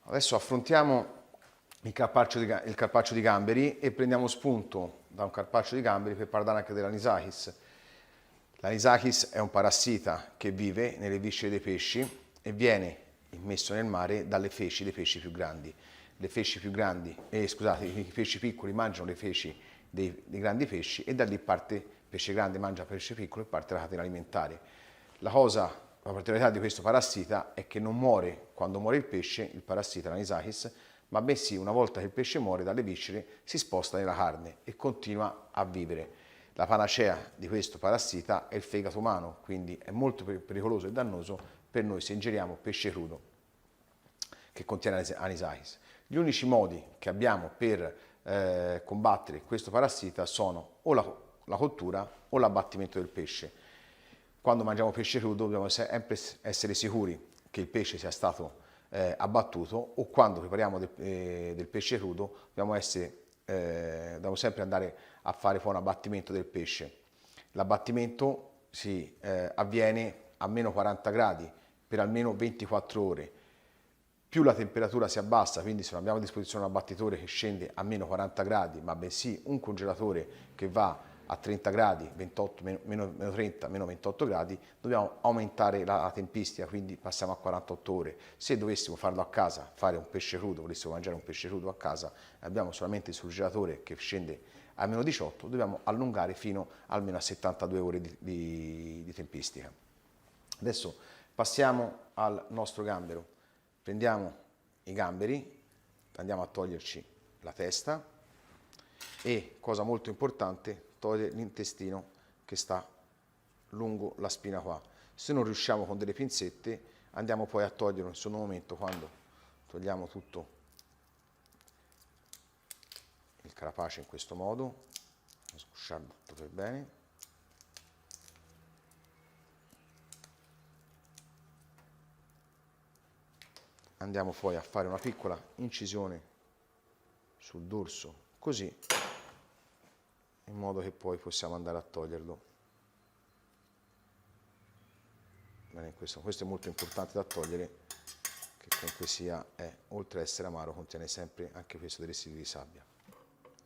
Adesso affrontiamo il carpaccio di gamberi e prendiamo spunto da un carpaccio di gamberi per parlare anche dell'anisakis. L'anisakis è un parassita che vive nelle viscere dei pesci e viene immesso nel mare dalle feci dei pesci più grandi. Le feci più grandi, scusate, i pesci piccoli mangiano le feci dei grandi pesci e da lì parte il pesce grande mangia pesce piccolo e parte la catena alimentare. La particolarità di questo parassita è che non muore quando muore il pesce, il parassita, l'anisakis, ma bensì una volta che il pesce muore dalle viscere si sposta nella carne e continua a vivere. La panacea di questo parassita è il fegato umano, quindi è molto pericoloso e dannoso per noi se ingeriamo pesce crudo che contiene anisakis. Gli unici modi che abbiamo per combattere questo parassita sono o la cottura o l'abbattimento del pesce. Quando mangiamo pesce crudo dobbiamo sempre essere sicuri che il pesce sia stato abbattuto, o quando prepariamo del pesce crudo dobbiamo sempre andare a fare poi un abbattimento del pesce. L'abbattimento si avviene a meno 40 gradi per almeno 24 ore. Più la temperatura si abbassa, quindi se non abbiamo a disposizione un abbattitore che scende a meno 40 gradi, ma bensì un congelatore che va a 30 gradi, 28, meno 30, meno 28 gradi, dobbiamo aumentare la tempistica, quindi passiamo a 48 ore. Se dovessimo farlo a casa, fare un pesce crudo, volessimo mangiare un pesce crudo a casa, abbiamo solamente il surgelatore che scende a meno 18, dobbiamo allungare fino almeno a 72 ore di tempistica. Adesso passiamo al nostro gambero. Prendiamo i gamberi, andiamo a toglierci la testa e, cosa molto importante, togliere l'intestino che sta lungo la spina qua. Se non riusciamo con delle pinzette, andiamo poi a toglierlo in solo momento quando togliamo tutto il carapace in questo modo, sgusciarlo tutto per bene. Andiamo poi a fare una piccola incisione sul dorso, così, in modo che poi possiamo andare a toglierlo. Bene, questo è molto importante da togliere, che comunque sia, oltre ad essere amaro, contiene sempre anche questo dei residui di sabbia.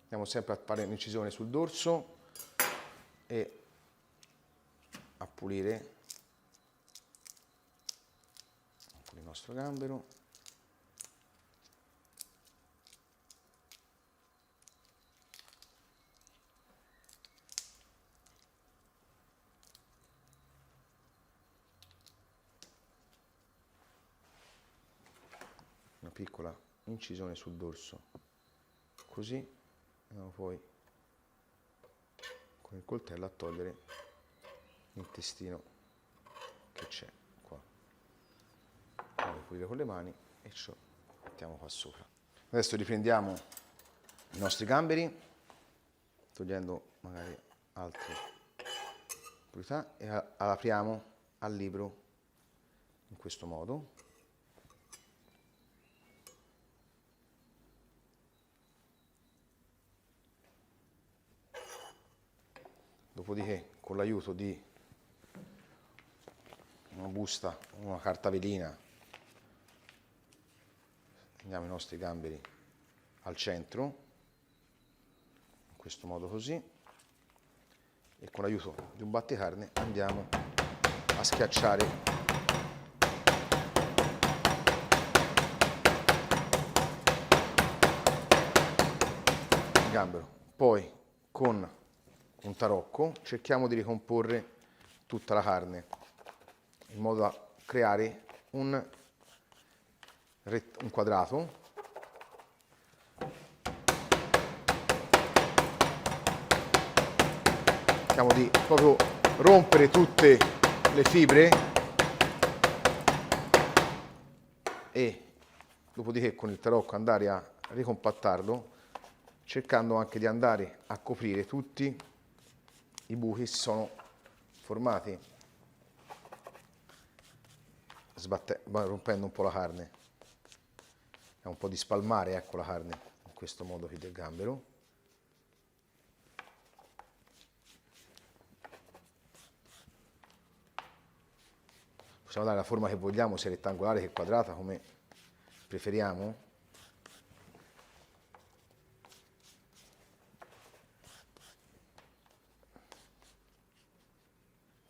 Andiamo sempre a fare un'incisione sul dorso e a pulire il nostro gambero. Una piccola incisione sul dorso, così andiamo poi con il coltello a togliere l'intestino che c'è qua. Andiamo a pulire con le mani e ci mettiamo qua sopra. Adesso riprendiamo i nostri gamberi, togliendo magari altre impurità, e apriamo al libro in questo modo. Dopodiché, con l'aiuto di una busta, una carta velina, andiamo i nostri gamberi al centro, in questo modo così, e con l'aiuto di un batticarne andiamo a schiacciare il gambero. Poi con un tarocco cerchiamo di ricomporre tutta la carne in modo da creare un quadrato. Cerchiamo di proprio rompere tutte le fibre e dopodiché con il tarocco andare a ricompattarlo, cercando anche di andare a coprire tutti i buchi che si sono formati, rompendo un po' la carne. È un po' di spalmare, ecco, la carne in questo modo qui del gambero. Possiamo dare la forma che vogliamo, sia rettangolare che quadrata, come preferiamo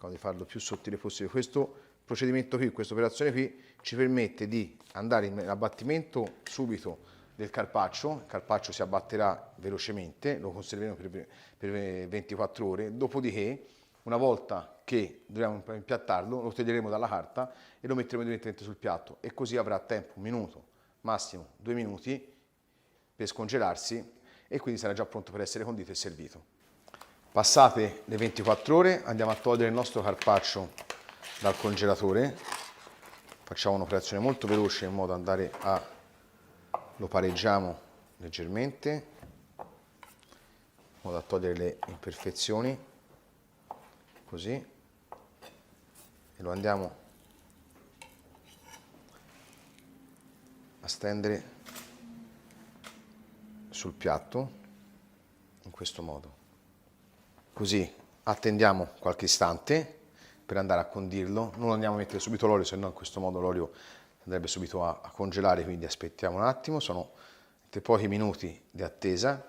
di farlo più sottile possibile. Questo procedimento qui, questa operazione qui ci permette di andare in abbattimento subito del carpaccio. Il carpaccio si abbatterà velocemente, lo conserveremo per 24 ore, dopodiché una volta che dobbiamo impiattarlo lo toglieremo dalla carta e lo metteremo direttamente sul piatto e così avrà tempo, un minuto, massimo 2 minuti per scongelarsi e quindi sarà già pronto per essere condito e servito. Passate le 24 ore andiamo a togliere il nostro carpaccio dal congelatore, facciamo un'operazione molto veloce in modo da andare a, lo pareggiamo leggermente, in modo da togliere le imperfezioni, così, e lo andiamo a stendere sul piatto in questo modo. Così attendiamo qualche istante per andare a condirlo, non andiamo a mettere subito l'olio, se no in questo modo l'olio andrebbe subito a congelare, quindi aspettiamo un attimo, sono pochi minuti di attesa.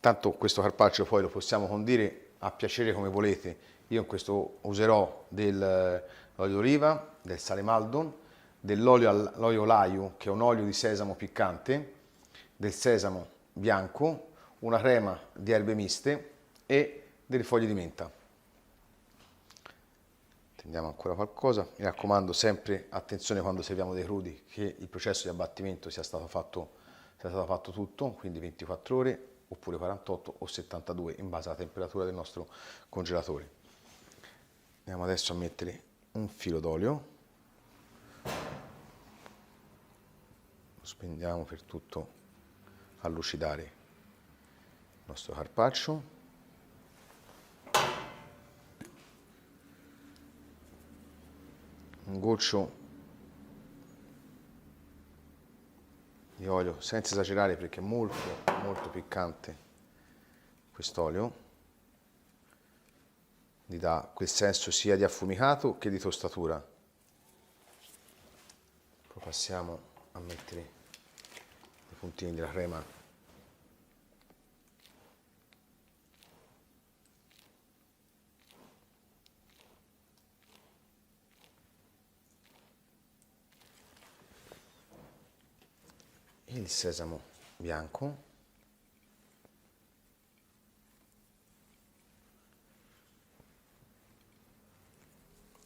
Tanto questo carpaccio poi lo possiamo condire a piacere come volete, io in questo userò dell'olio d'oliva, del sale Maldon, dell'olio Laiu, che è un olio di sesamo piccante, del sesamo bianco, una crema di erbe miste e delle foglie di menta. Tendiamo ancora qualcosa, mi raccomando sempre attenzione quando serviamo dei crudi che il processo di abbattimento sia stato fatto tutto, quindi 24 ore oppure 48 o 72 in base alla temperatura del nostro congelatore. Andiamo adesso a mettere un filo d'olio, lo spendiamo per tutto a lucidare il nostro carpaccio. Un goccio di olio senza esagerare perché è molto piccante quest'olio, gli dà quel senso sia di affumicato che di tostatura. Poi passiamo a mettere i puntini della crema e il sesamo bianco,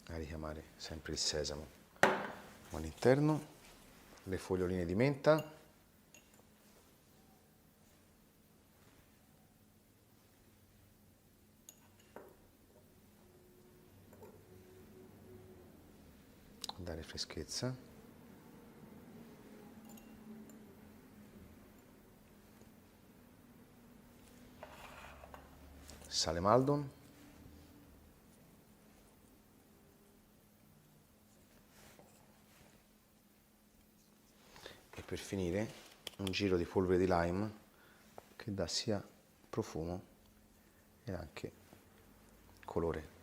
a richiamare sempre il sesamo all'interno, le foglioline di menta, dare freschezza, sale Maldon, e per finire un giro di polvere di lime che dà sia profumo e anche colore.